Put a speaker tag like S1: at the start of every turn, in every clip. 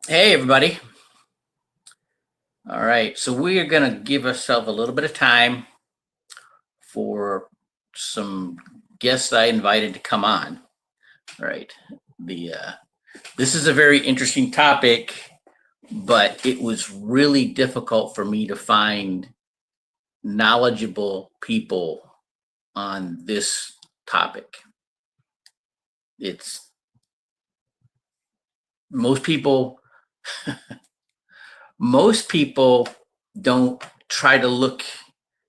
S1: Hey, everybody. All right. So we are going to give ourselves a little bit of time for some guests I invited to come on. All right. The This is a very interesting topic, but it was really difficult for me to find knowledgeable people on this topic. It's most people most people don't try to look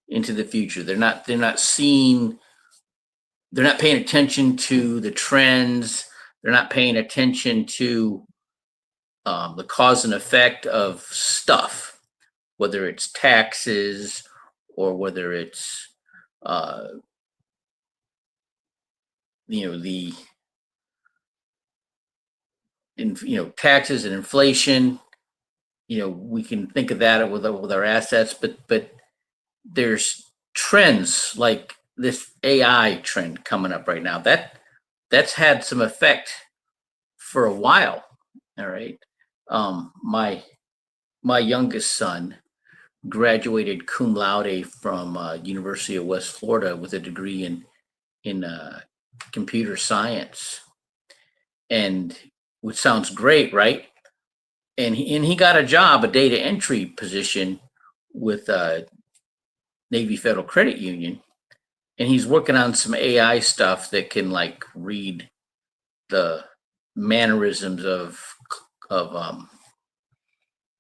S1: into the future. They're not seeing they're not paying attention to the trends. They're not paying attention to the cause and effect of stuff, whether it's taxes or whether it's uh, the taxes and inflation. We can think of that with our assets, but there's trends like this AI trend coming up right now. That's had some effect for a while. All right. My youngest son graduated cum laude from University of West Florida with a degree in computer science, and which sounds great, right? And he got a job, a data entry position with Navy Federal Credit Union, and he's working on some AI stuff that can like read the mannerisms of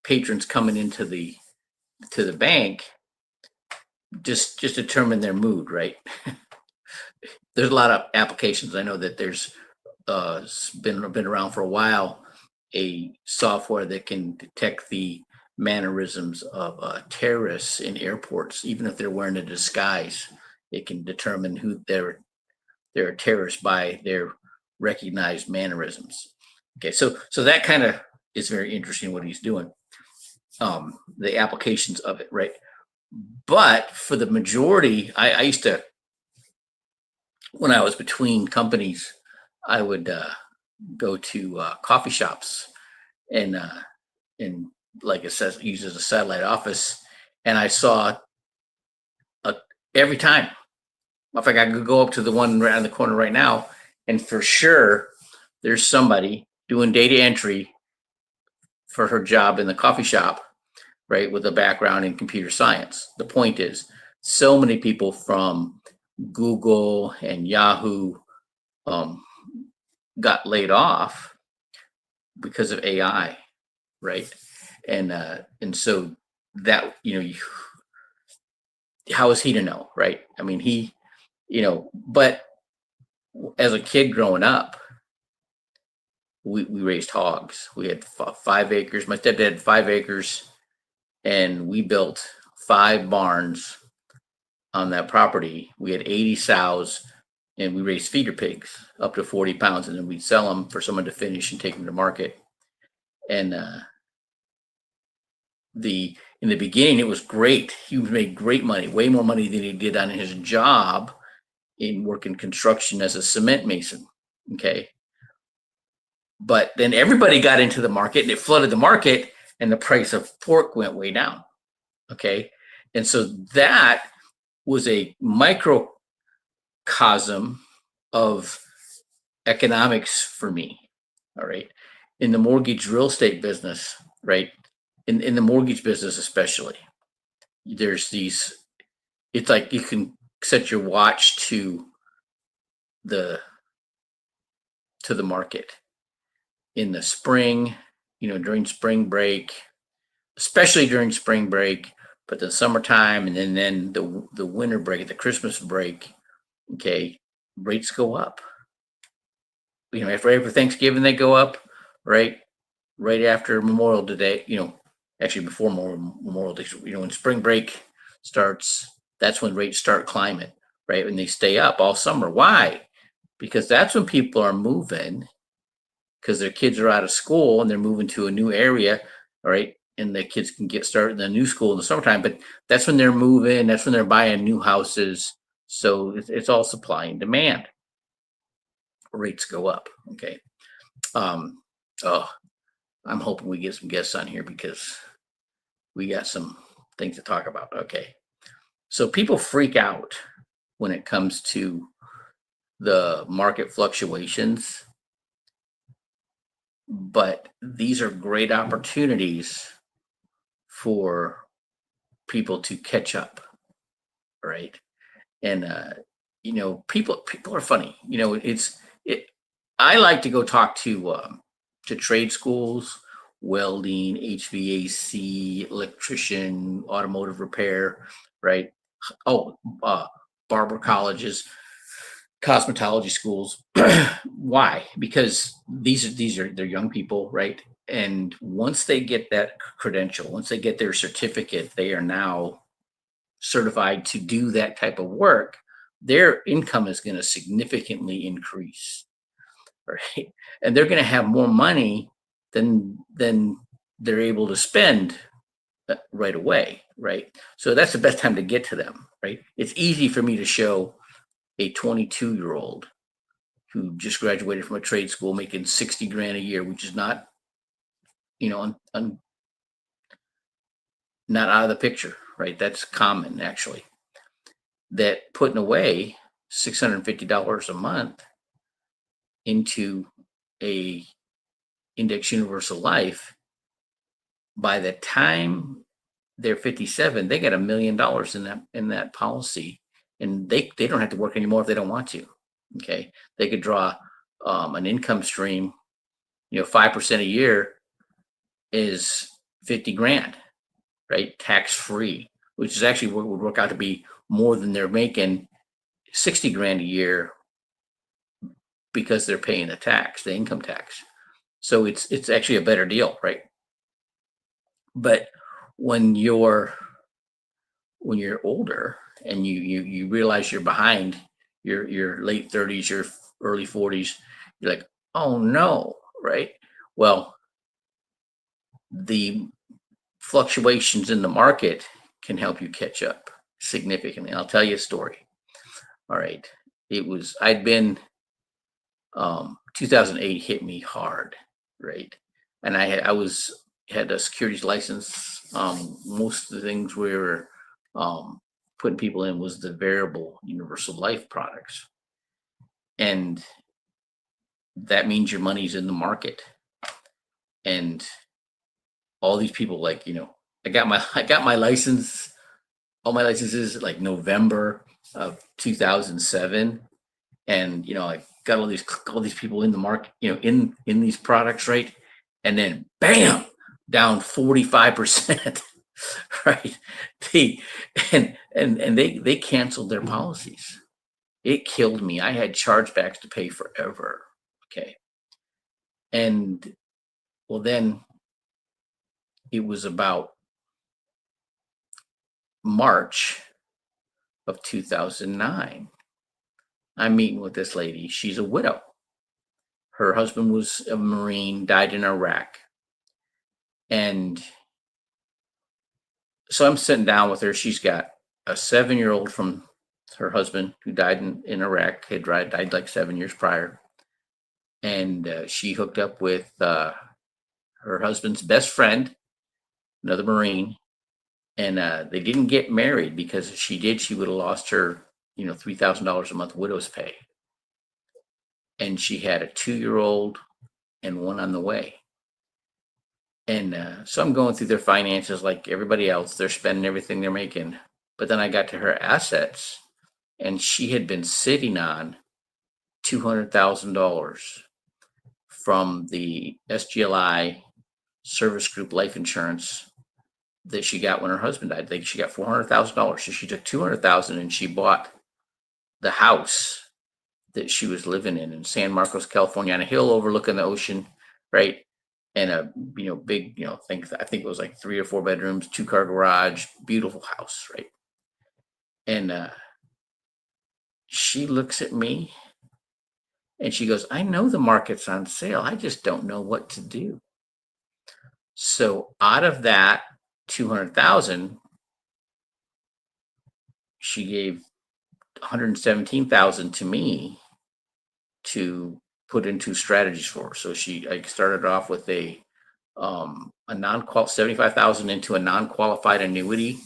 S1: patrons coming into the bank, just determine their mood, right? There's a lot of applications. I know that there's been around for a while, a software that can detect the mannerisms of terrorists in airports, even if they're wearing a disguise. It can determine who they're a terrorist by their recognized mannerisms. Okay, so that kind of is very interesting what he's doing. The applications of it, right? But for the majority, I used to, when I was between companies, I would go to coffee shops and and like it says, use as a satellite office, and I saw uh, every time. In fact, I could go up to the one right on the corner right now, and for sure, there's somebody doing data entry for her job in the coffee shop, right, with a background in computer science. The point is, so many people from Google and Yahoo um, got laid off because of AI, right? And so that how is he to know, right? I mean, but as a kid growing up, we raised hogs. We had 5 acres. My stepdad had 5 acres, and we built 5 barns on that property. We had 80 sows, and we raised feeder pigs up to 40 pounds, and then we'd sell them for someone to finish and take them to market. And the in the beginning, it was great. He made great money, way more money than he did on his job in working construction as a cement mason. Okay, but then everybody got into the market, and it flooded the market, and the price of pork went way down. Okay, and so that was a microcosm of economics for me. All right, in the mortgage real estate business, right? In the mortgage business especially, there's these, it's like you can set your watch the to the market in the spring, during spring break, especially during spring break, but the summertime, and then the winter break, the Christmas break. Okay, rates go up. After Thanksgiving they go up, right? Right after Memorial Day, actually before Memorial Day, when spring break starts, that's when rates start climbing, right? And they stay up all summer. Why? Because that's when people are moving, because their kids are out of school and they're moving to a new area, all right? And the kids can get started in the new school in the summertime, but that's when they're moving, that's when they're buying new houses. So it's all supply and demand. Rates go up. Okay. Um, oh, I'm hoping we get some guests on here because we got some things to talk about. Okay. So people freak out when it comes to the market fluctuations, but these are great opportunities for people to catch up, right? And people are funny. It. I like to go talk to trade schools, welding, HVAC, electrician, automotive repair, right? Oh, barber colleges, cosmetology schools. Why? Because they're young people, right? And once they get that credential, once they get their certificate, they are now certified to do that type of work. Their income is going to significantly increase, right? And they're going to have more money than they're able to spend right away, right? So that's the best time to get to them, right? It's easy for me to show a 22-year-old who just graduated from a trade school making 60 grand a year, which is not, not out of the picture, right? That's common actually. That putting away $650 a month into a index universal life, by the time they're 57, they got $1 million in that policy, and they don't have to work anymore if they don't want to. Okay, they could draw an income stream. 5% a year is 50 grand, right? Tax free, which is actually what would work out to be more than they're making 60 grand a year because they're paying the income tax. So it's actually a better deal, right? But when you're older and you realize you're behind, your late 30s, your early 40s, you're like, oh no, right? Well, the fluctuations in the market can help you catch up significantly. I'll tell you a story. All right. I'd been 2008 hit me hard, right? And had a securities license. Most of the things we were putting people in was the variable universal life products, and that means your money's in the market. And all these people, like, I got my license, all my licenses like November of 2007, and I got all these people in the market, in these products, right? And then bam, down 45%, right? They and they canceled their policies. It killed me. I had chargebacks to pay forever. Okay. And well, then it was about March of 2009. I'm meeting with this lady. She's a widow. Her husband was a Marine, died in Iraq. And so I'm sitting down with her. She's got a 7-year-old from her husband who died in Iraq, had died like 7 years prior. And she hooked up with her husband's best friend, another Marine. And they didn't get married because if she did, she would have lost her, $3,000 a month widow's pay. And she had a 2-year-old and one on the way. And so I'm going through their finances like everybody else. They're spending everything they're making. But then I got to her assets, and she had been sitting on $200,000 from the SGLI service group life insurance that she got when her husband died. I think she got $400,000. So she took $200,000 and she bought the house that she was living in San Marcos, California, on a hill overlooking the ocean, right? And a big, I think it was like 3 or 4 bedrooms, 2-car garage, beautiful house, right? And she looks at me and she goes, I know the market's on sale. I just don't know what to do. So out of that 200,000, she gave 117,000 to me to put into strategies for her. So I started off with a a non-qual 75,000 into a non-qualified annuity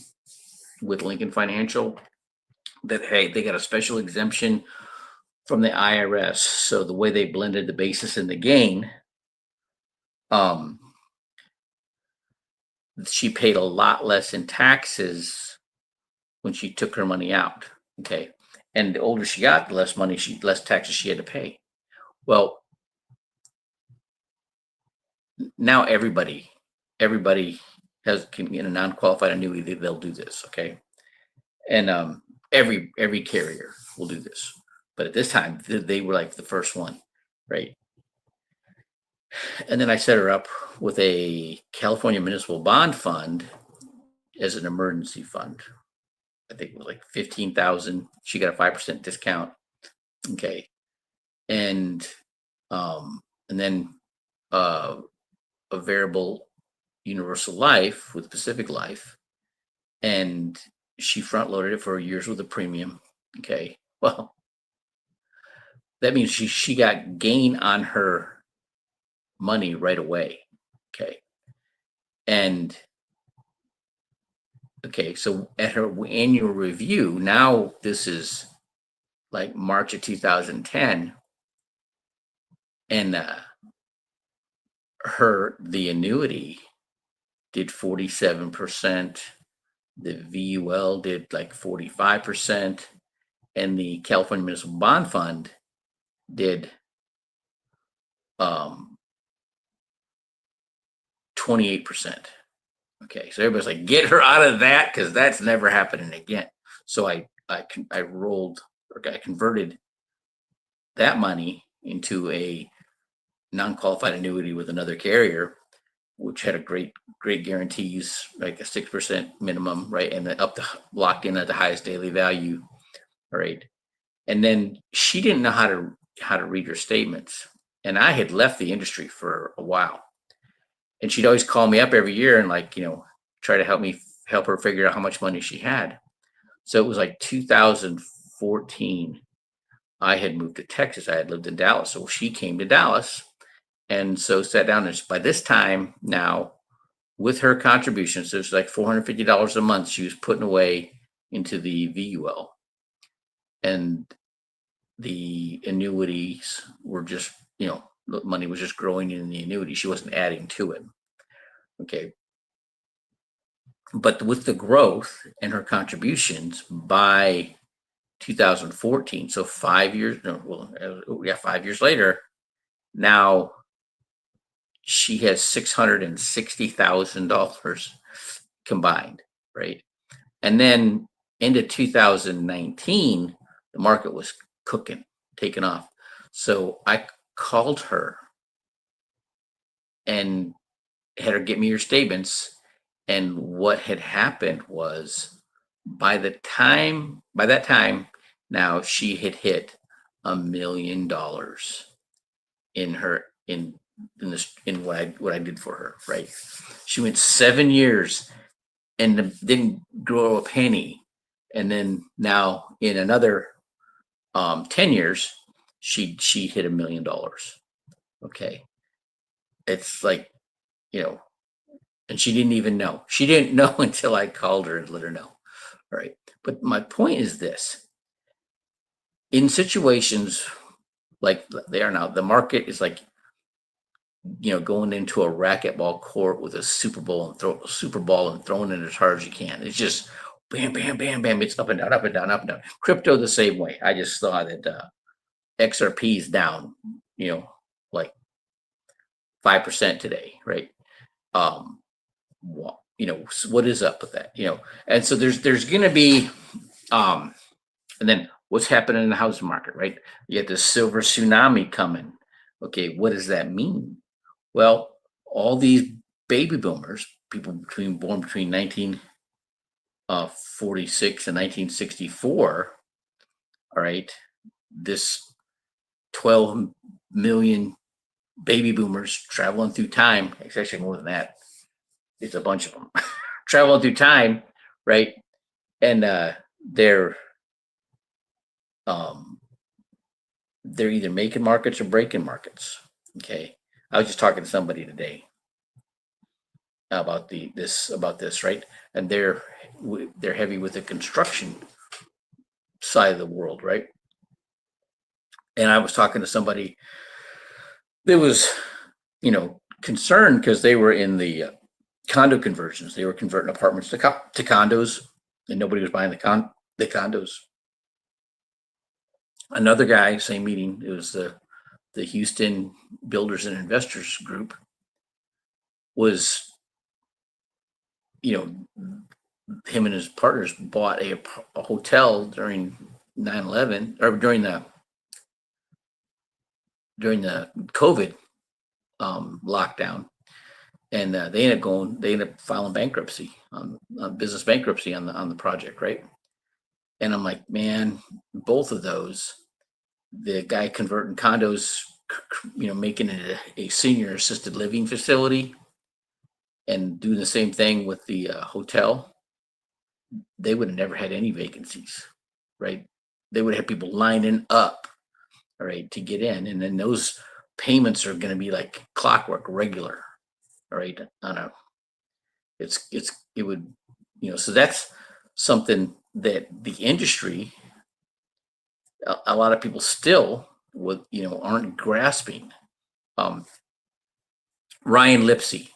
S1: with Lincoln Financial that, hey, they got a special exemption from the IRS. So the way they blended the basis and the gain, um, she paid a lot less in taxes when she took her money out. Okay. And the older she got, the less taxes she had to pay. Well, now everybody can get a non-qualified annuity. They'll do this. Okay. And every carrier will do this. But at this time, they were like the first one, right? And then I set her up with a California municipal bond fund as an emergency fund. I think it was like 15,000. She got a 5% discount. Okay. And then a variable universal life with Pacific Life. And she front loaded it for years with a premium. Okay. Well, that means she got gain on her money right away. Okay. And okay, so at her annual review, now this is like March of 2010, and the annuity did 47%, the VUL did like 45%, and the California Municipal Bond Fund did 28%. Okay, so everybody's like, get her out of that because that's never happening again. So I converted that money into a non-qualified annuity with another carrier, which had a great guarantees, like a 6% minimum, right, and then up to locked in at the highest daily value, right. And then she didn't know how to read her statements, and I had left the industry for a while, and she'd always call me up every year and like try to help her figure out how much money she had. So it was like 2014. I had moved to Texas. I had lived in Dallas, so she came to Dallas, and so sat down. And by this time now, with her contributions, so it was like $450 a month she was putting away into the VUL, and the annuities were just the money was just growing in the annuity. She wasn't adding to it. Okay. But with the growth and her contributions by 2014, so 5 years, no, well, yeah, 5 years later, now she has $660,000 combined, right? And then into 2019, the market was cooking, taking off. So I called her and had her get me her statements. And what had happened was by that time, now she had hit $1 million in her in this in what I did for her, right? She went 7 years and didn't grow a penny. And then now in another 10 years, she hit $1 million. Okay. It's like, and she didn't even know. She didn't know until I called her and let her know. All right. But my point is this: in situations like they are now, the market is like, going into a racquetball court with a Super Bowl and throwing it as hard as you can. It's just bam, bam, bam, bam. It's up and down, up and down, up and down. Crypto the same way. I just saw that XRP is down, like 5% today, right? What is up with that? And so there's going to be, and then what's happening in the housing market, right? You get this silver tsunami coming. Okay, what does that mean? Well, all these baby boomers, people born between 1946 and 1964, all right, this 12 million baby boomers traveling through time. It's actually more than that. It's a bunch of them traveling through time, right? And they're either making markets or breaking markets. Okay, I was just talking to somebody today, about this, right? And they're heavy with the construction side of the world, right? And I was talking to somebody that was, concerned because they were in the condo conversions. They were converting apartments to condos, and nobody was buying the condos. Another guy, same meeting. It was the Houston Builders and Investors Group. Was, you know him and his partners bought a hotel during 9/11, or during the COVID lockdown, and they ended up filing bankruptcy on business bankruptcy on the project, right? And I'm like, man, both of those, the guy converting condos, making it a senior assisted living facility, and doing the same thing with the hotel, they would have never had any vacancies, right? They would have people lining up, all right, to get in, and then those payments are going to be like clockwork, regular, all right. On a, it would, so that's something that the industry, a lot of people still would, aren't grasping. Um, Ryan Lipsey,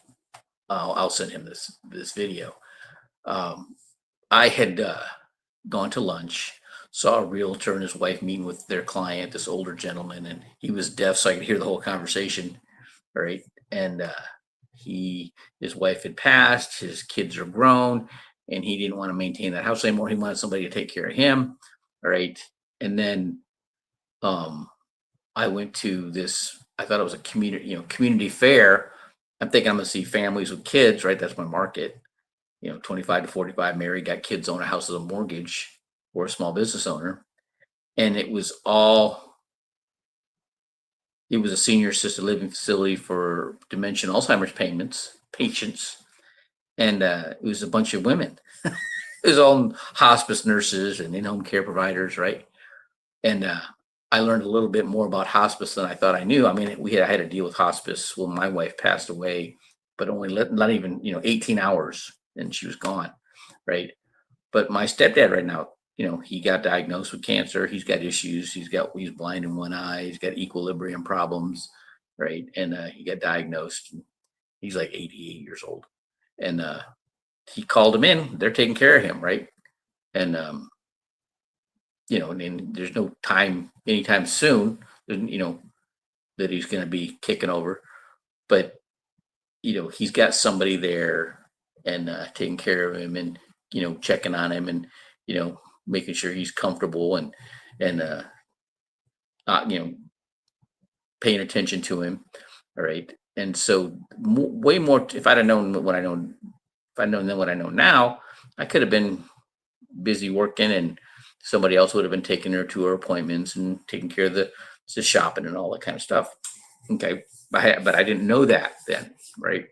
S1: I'll send him this video. I had gone to lunch, saw a realtor and his wife meeting with their client, this older gentleman, and he was deaf, so I could hear the whole conversation. All right, and his wife had passed, his kids are grown, and he didn't want to maintain that house anymore. He wanted somebody to take care of him. All right, and then I went to this. I thought it was a community fair. I'm thinking I'm going to see families with kids, right? That's my market. 25 to 45, married, got kids, own a house with a mortgage, or a small business owner. And it was a senior assisted living facility for dementia and Alzheimer's patients. And it was a bunch of women. It was all hospice nurses and in-home care providers, right? And I learned a little bit more about hospice than I thought I knew. I mean, I had to deal with hospice when my wife passed away, but only not even 18 hours, and she was gone, right? But my stepdad right now, he got diagnosed with cancer. He's got issues. He's blind in one eye. He's got equilibrium problems, right? And he got diagnosed. He's like 88 years old, and he called him in. They're taking care of him, right? And and there's no time anytime soon, that he's going to be kicking over. But he's got somebody there and taking care of him, and checking on him, and making sure he's comfortable, and paying attention to him. All right. And so way more, if I'd have known what I know, if I'd known then what I know now, I could have been busy working, and somebody else would have been taking her to her appointments and taking care of the shopping and all that kind of stuff. Okay. But I didn't know that then. Right.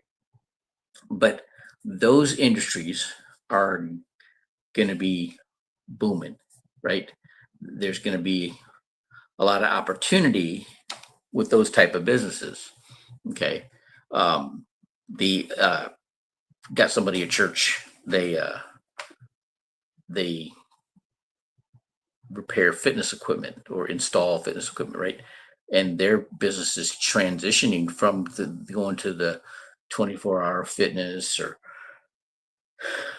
S1: But those industries are going to be booming, right? There's going to be a lot of opportunity with those type of businesses. Okay. The got somebody at church. They repair fitness equipment or install fitness equipment, right? And their business is transitioning from going to the 24-hour fitness or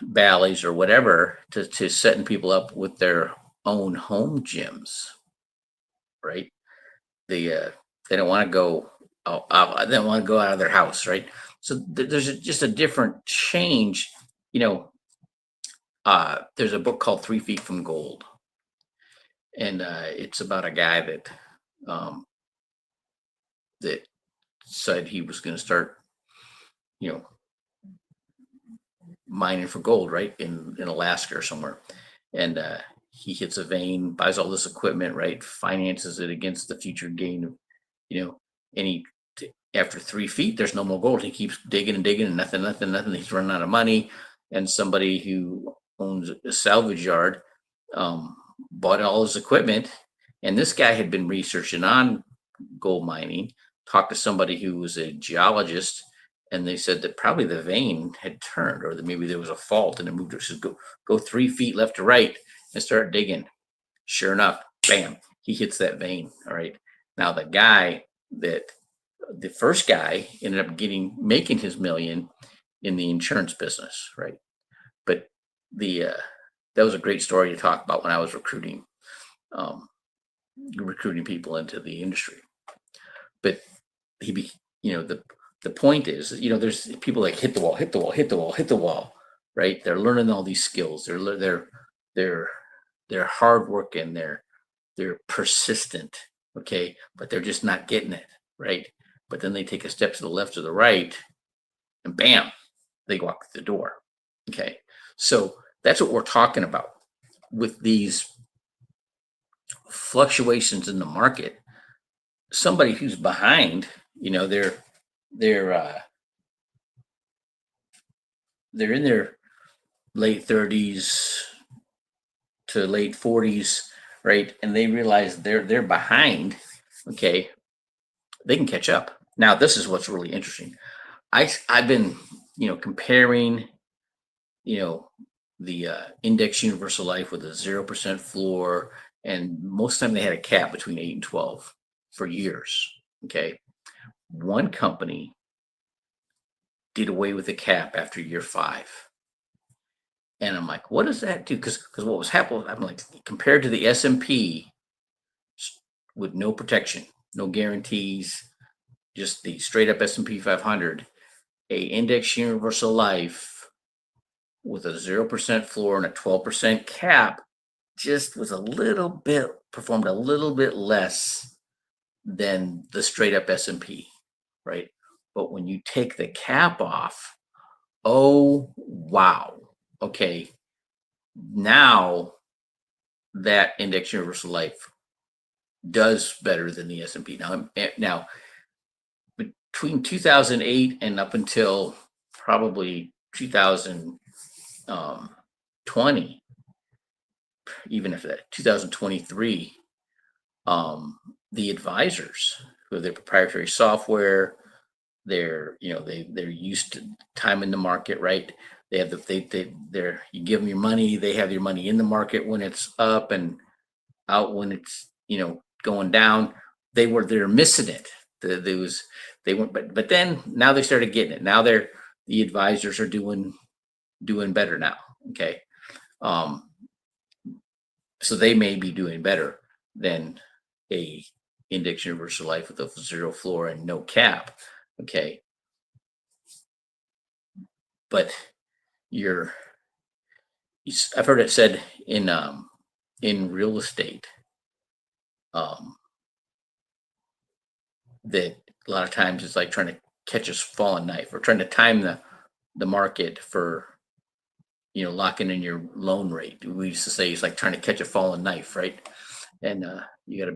S1: Bally's or whatever to setting people up with their own home gyms, right? They don't want to go. They don't want to go out of their house, right? So there's just a different change. There's a book called 3 Feet from Gold, and it's about a guy that said he was going to start, mining for gold, right, in Alaska or somewhere, and he hits a vein, buys all this equipment, right, finances it against the future gain of, and after 3 feet, there's no more gold. He keeps digging and digging, and nothing. He's running out of money, and somebody who owns a salvage yard bought all his equipment, and this guy had been researching on gold mining, talked to somebody who was a geologist, and they said that probably the vein had turned, or that maybe there was a fault and it moved. It says go 3 feet left to right and start digging. Sure enough, bam, he hits that vein. All right. Now the first guy ended up making his million in the insurance business, right? But the that was a great story to talk about when I was um, recruiting people into the industry. But he be the point is, there's people like hit the wall, hit the wall, hit the wall, hit the wall, right? They're learning all these skills. They're they're hardworking. They're persistent, okay, but they're just not getting it, right? But then they take a step to the left or the right, and bam, they walk through the door. Okay, so that's what we're talking about with these fluctuations in the market. Somebody who's behind, they're they're in their late 30s to late 40s, right? And they realize they're behind. Okay, they can catch up. Now, this is what's really interesting. I've been comparing you know the index universal life with a 0% floor, and most of the time they had a cap between 8 and 12 for years. Okay, one company did away with the cap after year 5. And I'm like, what does that do? Because what was happening, I'm like, compared to the S&P with no protection, no guarantees, just the straight up S&P 500, a index universal life with a 0% floor and a 12% cap just was performed a little bit less than the straight up S&P, right? But when you take the cap off, oh wow. Okay, now that index universal life does better than the S&P. Now between 2008 and up until probably 2020, even after that, 2023, the advisors who have their proprietary software, they're used to time in the market, right? They have they're you give them your money, they have your money in the market when it's up and out when it's going down. They're missing it. They weren't, but then now they started getting it. Now the advisors are doing better now. Okay, um, so they may be doing better than a index universal life with a 0 floor and no cap. Okay, but you're I've heard it said in real estate, um, that a lot of times it's like trying to catch a falling knife, or trying to time the market for locking in your loan rate. We used to say it's like trying to catch a falling knife, right? And you got to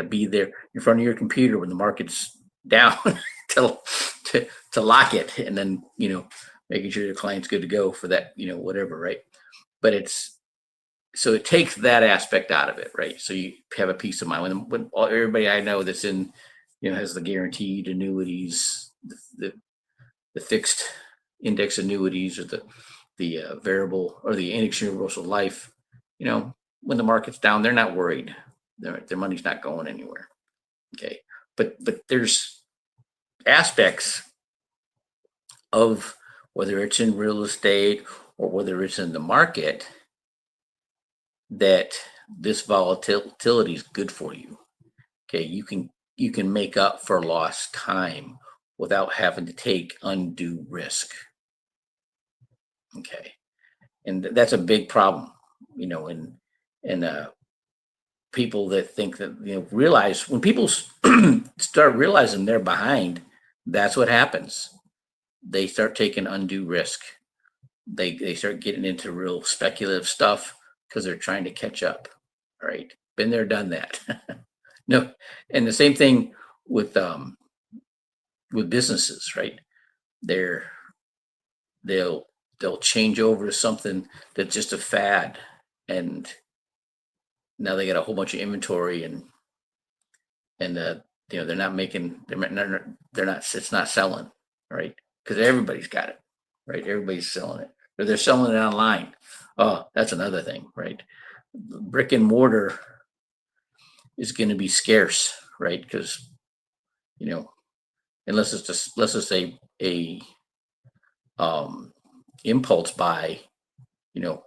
S1: be there in front of your computer when the market's down to to lock it, and then making sure your client's good to go for that, whatever, right? But so it takes that aspect out of it, right? So you have a peace of mind when everybody I know that's in has the guaranteed annuities, the fixed index annuities, or the variable or the index universal life. When the market's down, they're not worried. Their money's not going anywhere. Okay, but there's aspects of whether it's in real estate or whether it's in the market that this volatility is good for you. Okay, you can make up for lost time without having to take undue risk. Okay, and that's a big problem, and people that think that realize when people start realizing they're behind, that's what happens. They start taking undue risk. They start getting into real speculative stuff because they're trying to catch up. All right, been there, done that. No, and the same thing with businesses, right? They're they'll they'll change over to something that's just a fad, and now they got a whole bunch of inventory, and they're not making, they're not, it's not selling, right? because everybody's got it, right? Everybody's selling it, or they're selling it online. Oh, that's another thing, right? Brick and mortar is going to be scarce, right? Because you know, unless it's just let's just say a um, impulse buy, you know,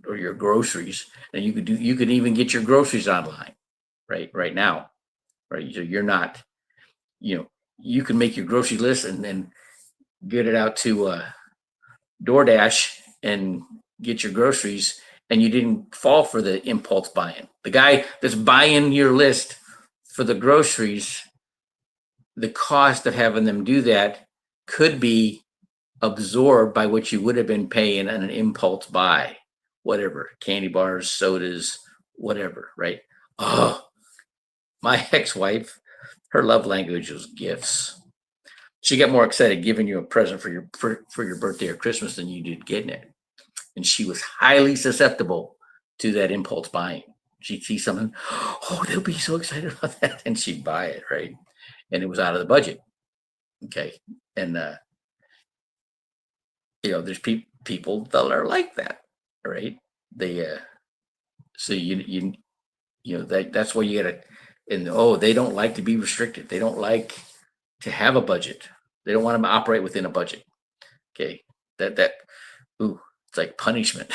S1: or your groceries, and you could even get your groceries online, right now, right? So you're not, you know, you can make your grocery list and then get it out to DoorDash and get your groceries, and you didn't fall for the impulse buying. The guy that's buying your list for the groceries, the cost of having them do that could be absorbed by what you would have been paying on an impulse buy, whatever, candy bars, sodas, whatever, right? Oh, my ex-wife, her love language was gifts. She got more excited giving you a present for your birthday or Christmas than you did getting it. And she was highly susceptible to that impulse buying. She'd see something, oh, they'll be so excited about that, and she'd buy it, right? And it was out of the budget. Okay. And there's people that are like that, right? They so that's why you gotta, and they don't like to be restricted. They don't like to have a budget. They don't want to operate within a budget. Okay. That ooh, it's like punishment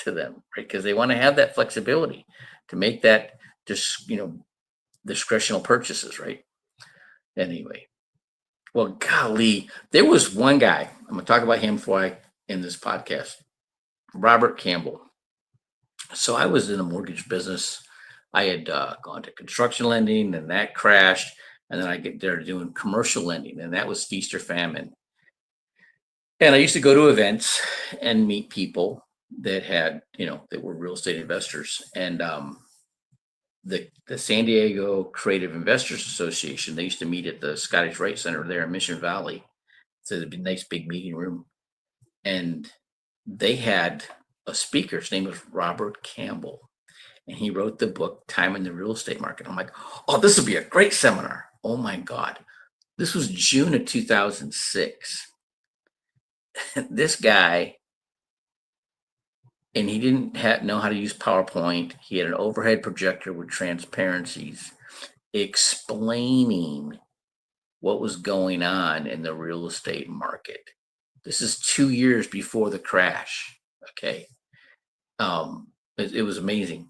S1: to them, right? Because they want to have that flexibility to make that just discretional purchases, right? Anyway, well, golly, there was one guy. I'm gonna talk about him before I end this podcast. Robert Campbell. So I was in the mortgage business. I had gone to construction lending, and that crashed. And then I get there doing commercial lending, and that was feast or famine. And I used to go to events and meet people that had, that were real estate investors. And the San Diego Creative Investors Association, they used to meet at the Scottish Rite Center there in Mission Valley. It's a nice big meeting room. And they had a speaker. His name was Robert Campbell. And he wrote the book, Time in the Real Estate Market. I'm like, oh, this would be a great seminar. Oh my God. This was June of 2006. This guy, and he didn't know how to use PowerPoint. He had an overhead projector with transparencies explaining what was going on in the real estate market. This is 2 years before the crash. Okay. It was amazing,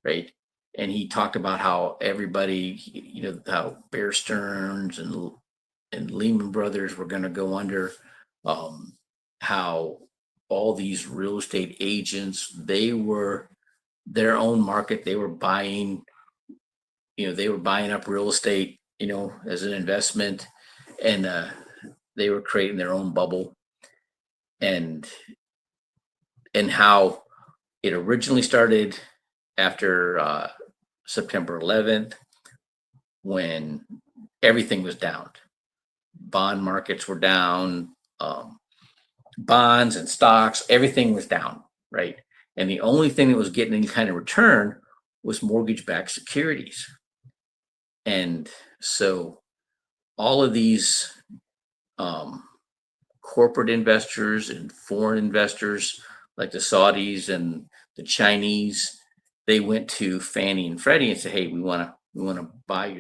S1: right? And he talked about how everybody, how Bear Stearns and Lehman Brothers were going to go under, how all these real estate agents, they were their own market. They were buying, they were buying up real estate, as an investment, and they were creating their own bubble, and how it originally started after September 11th, when everything was down. Bond markets were down, bonds and stocks, everything was down, right? And the only thing that was getting any kind of return was mortgage-backed securities. And so all of these corporate investors and foreign investors, like the Saudis and the Chinese, they went to Fannie and Freddie and said, "Hey, we want to buy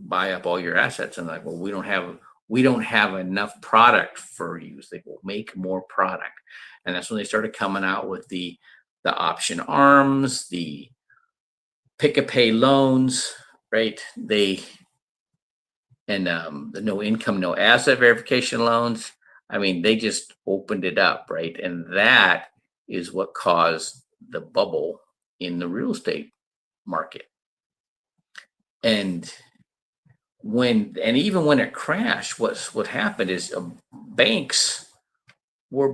S1: buy up all your assets." And like, well, we don't have enough product for you. So they will make more product, and that's when they started coming out with the option arms, the pick a pay loans, right? The no income, no asset verification loans. I mean, they just opened it up, right? And that is what caused the bubble in the real estate market. And even when it crashed, what happened is banks were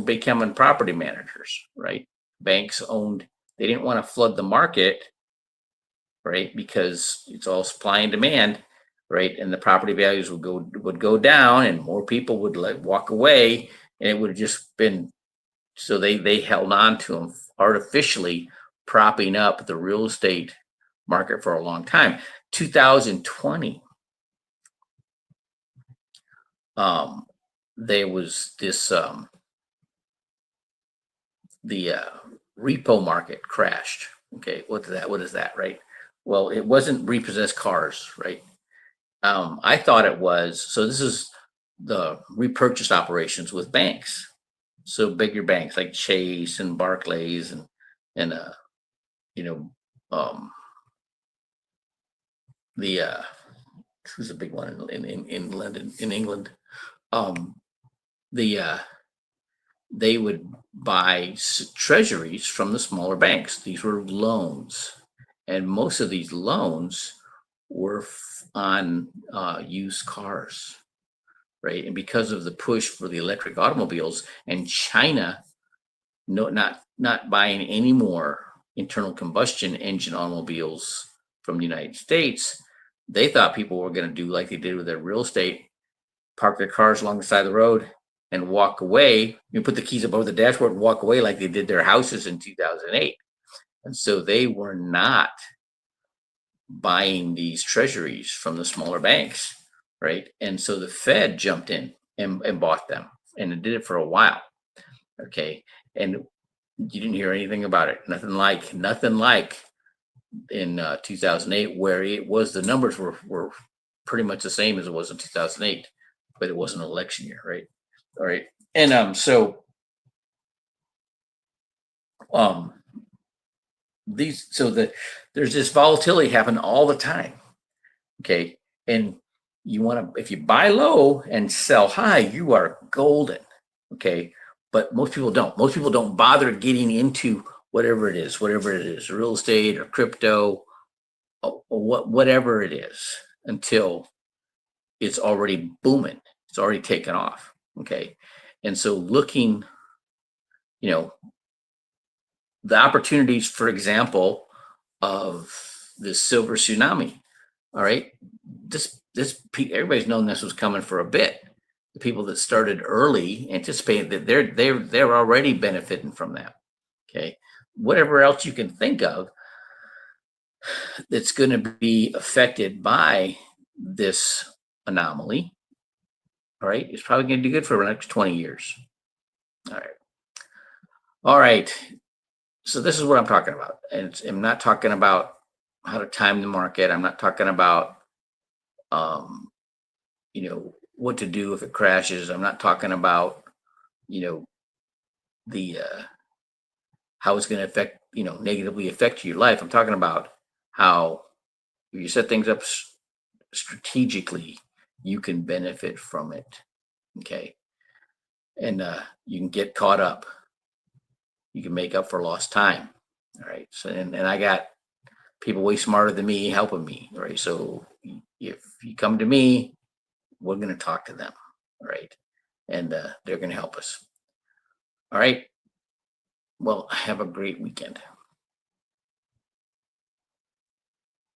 S1: becoming property managers, right? Banks they didn't want to flood the market, right? Because it's all supply and demand, right? And the property values would go down, and more people would walk away, and it would have just been, so they held on to them, artificially propping up the real estate market for a long time. 2020, um, there was this the repo market crashed. Okay, what is that, right? Well, it wasn't repossessed cars, right? I thought it was. So this is the repurchase operations with banks. So bigger banks like Chase and Barclays and you know um, the who's a big one in London in England. Um, the They would buy treasuries from the smaller banks. These were loans, and most of these loans were on used cars, right? And because of the push for the electric automobiles and China, no, not buying any more internal combustion engine automobiles from the United States, they thought people were going to do like they did with their real estate, park their cars along the side of the road and walk away. You put the keys above the dashboard and walk away like they did their houses in 2008. And so they were not buying these treasuries from the smaller banks, right? And so the Fed jumped in and bought them, and it did it for a while. Okay. And you didn't hear anything about it. Nothing like in 2008, where it was the numbers were pretty much the same as it was in 2008, but it wasn't an election year, right? All right. And um these so the there's this volatility happen all the time. Okay. And you want to, if you buy low and sell high, you are golden. Okay. But most people don't bother getting into whatever it is, real estate or crypto or whatever it is, until it's already booming, it's already taken off. Okay. And so looking, you know, the opportunities, for example, of the silver tsunami. All right, everybody's known this was coming for a bit. The people that started early anticipated that they're already benefiting from that. Okay, whatever else you can think of that's going to be affected by this anomaly. All right, it's probably going to do good for the next 20 years. All right, all right. So this is what I'm talking about, and I'm not talking about how to time the market. I'm not talking about um, what to do if it crashes. I'm not talking about you know the how it's going to affect negatively affect your life. I'm talking about how if you set things up strategically, you can benefit from it. Okay, and you can get caught up. You can make up for lost time. All right. So and I got people way smarter than me helping me. All right. So if you come to me, we're going to talk to them. All right. And they're going to help us. All right. Well, have a great weekend.